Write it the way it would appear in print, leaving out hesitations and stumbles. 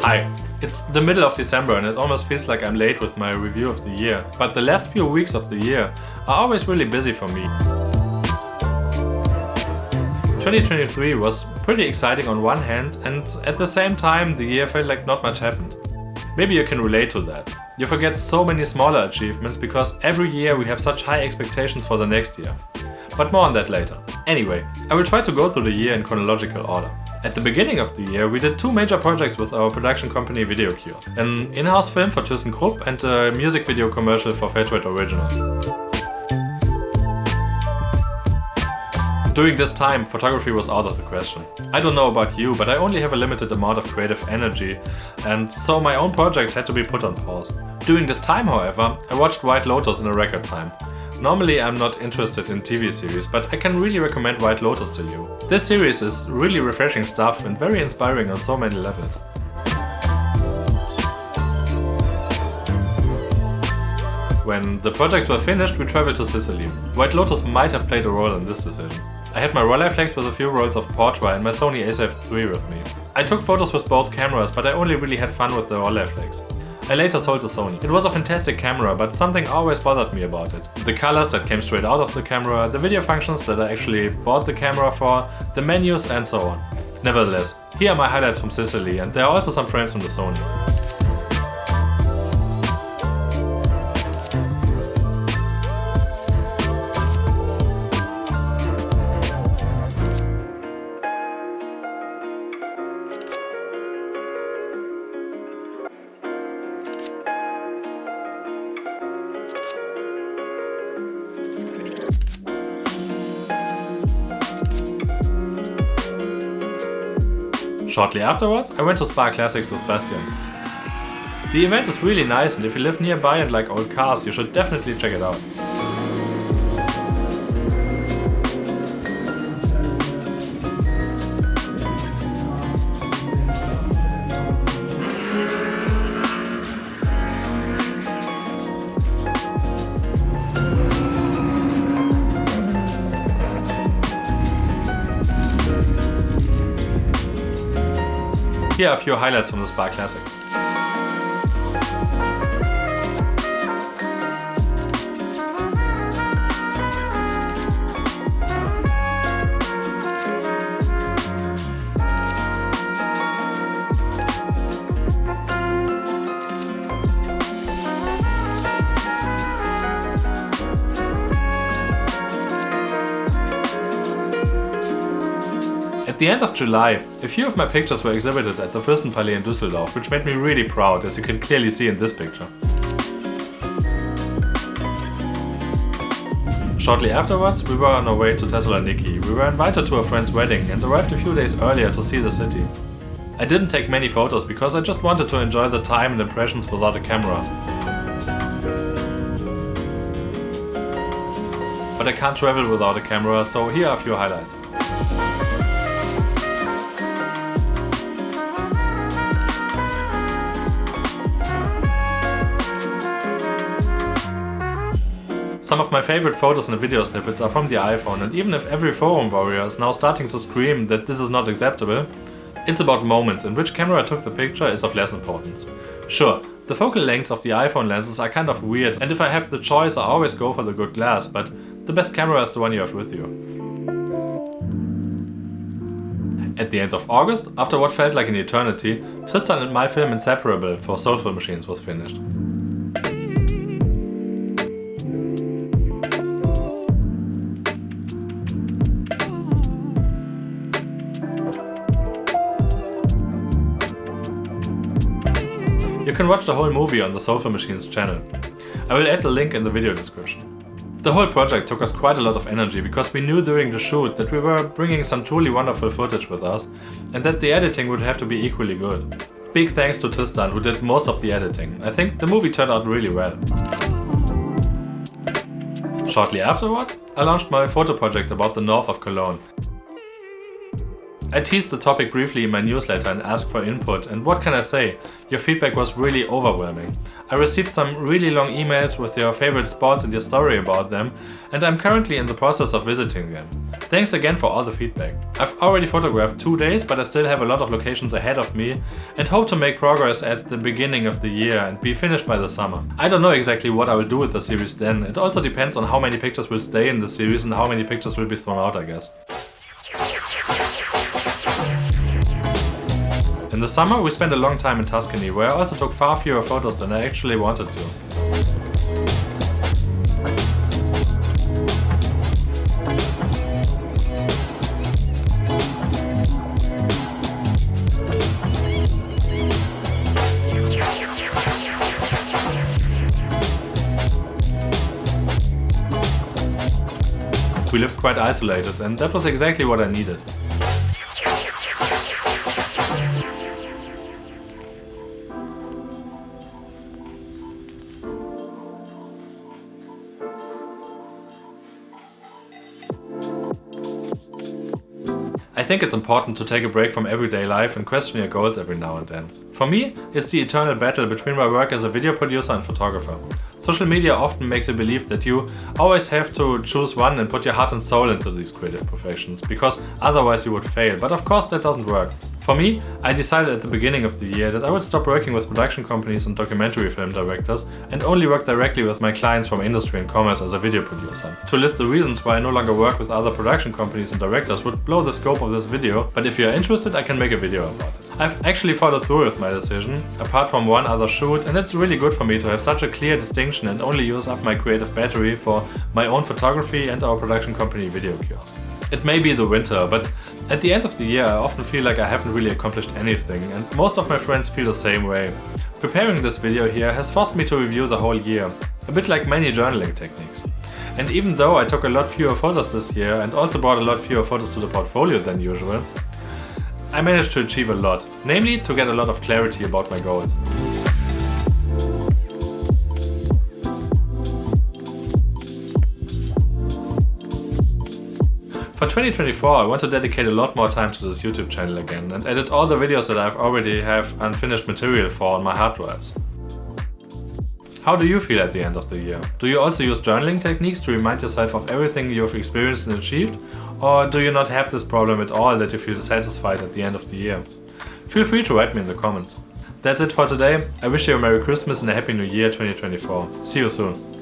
Hi, it's the middle of December and it almost feels like I'm late with my review of the year, but the last few weeks of the year are always really busy for me. 2023 was pretty exciting on one hand, and at the same time the year felt like not much happened. Maybe you can relate to that. You forget so many smaller achievements because every year we have such high expectations for the next year. But more on that later. Anyway, I will try to go through the year in chronological order. At the beginning of the year, we did two major projects with our production company Video Kiosk. An in-house film for ThyssenKrupp and a music video commercial for Favorite Original. During this time, photography was out of the question. I don't know about you, but I only have a limited amount of creative energy, and so my own projects had to be put on pause. During this time, however, I watched White Lotus in a record time. Normally I'm not interested in TV series, but I can really recommend White Lotus to you. This series is really refreshing stuff and very inspiring on so many levels. When the projects were finished, we traveled to Sicily. White Lotus might have played a role in this decision. I had my raw reflex with a few rolls of portrait and my Sony a7 III with me. I took photos with both cameras, but I only really had fun with the raw reflex. I later sold the Sony. It was a fantastic camera, but something always bothered me about it. The colors that came straight out of the camera, the video functions that I actually bought the camera for, the menus and so on. Nevertheless, here are my highlights from Sicily, and there are also some frames from the Sony. Shortly afterwards, I went to Spa Classics with Bastian. The event is really nice, and if you live nearby and like old cars, you should definitely check it out. Here are a few highlights from the Spa Classic. At the end of July, a few of my pictures were exhibited at the Fürstenpalais in Düsseldorf, which made me really proud, as you can clearly see in this picture. Shortly afterwards, we were on our way to Thessaloniki. We were invited to a friend's wedding and arrived a few days earlier to see the city. I didn't take many photos because I just wanted to enjoy the time and impressions without a camera. But I can't travel without a camera, so here are a few highlights. Some of my favorite photos and video snippets are from the iPhone, and even if every forum warrior is now starting to scream that this is not acceptable, it's about moments, and which camera took the picture is of less importance. Sure, the focal lengths of the iPhone lenses are kind of weird, and if I have the choice I always go for the good glass, but the best camera is the one you have with you. At the end of August, after what felt like an eternity, Tristan and my film Inseparable for Soulful machines was finished. You can watch the whole movie on the Soulful Machines channel. I will add the link in the video description. The whole project took us quite a lot of energy because we knew during the shoot that we were bringing some truly wonderful footage with us and that the editing would have to be equally good. Big thanks to Tristan, who did most of the editing. I think the movie turned out really well. Shortly afterwards, I launched my photo project about the north of Cologne. I teased the topic briefly in my newsletter and asked for input, and what can I say? Your feedback was really overwhelming. I received some really long emails with your favorite spots and your story about them, and I'm currently in the process of visiting them. Thanks again for all the feedback. I've already photographed 2 days, but I still have a lot of locations ahead of me and hope to make progress at the beginning of the year and be finished by the summer. I don't know exactly what I will do with the series then. It also depends on how many pictures will stay in the series and how many pictures will be thrown out, I guess. In the summer we spent a long time in Tuscany, where I also took far fewer photos than I actually wanted to. We lived quite isolated, and that was exactly what I needed. I think it's important to take a break from everyday life and question your goals every now and then. For me, it's the eternal battle between my work as a video producer and photographer. Social media often makes you believe that you always have to choose one and put your heart and soul into these creative professions, because otherwise you would fail, but of course that doesn't work. For me, I decided at the beginning of the year that I would stop working with production companies and documentary film directors and only work directly with my clients from industry and commerce as a video producer. To list the reasons why I no longer work with other production companies and directors would blow the scope of this video, but if you are interested, I can make a video about it. I've actually followed through with my decision, apart from one other shoot, and it's really good for me to have such a clear distinction and only use up my creative battery for my own photography and our production company video kiosk. It may be the winter, but at the end of the year I often feel like I haven't really accomplished anything, and most of my friends feel the same way. Preparing this video here has forced me to review the whole year, a bit like many journaling techniques. And even though I took a lot fewer photos this year and also brought a lot fewer photos to the portfolio than usual, I managed to achieve a lot, namely to get a lot of clarity about my goals. For 2024 I want to dedicate a lot more time to this YouTube channel again and edit all the videos that I already have unfinished material for on my hard drives. How do you feel at the end of the year? Do you also use journaling techniques to remind yourself of everything you've experienced and achieved? Or do you not have this problem at all, that you feel satisfied at the end of the year? Feel free to write me in the comments. That's it for today. I wish you a Merry Christmas and a Happy New Year 2024. See you soon.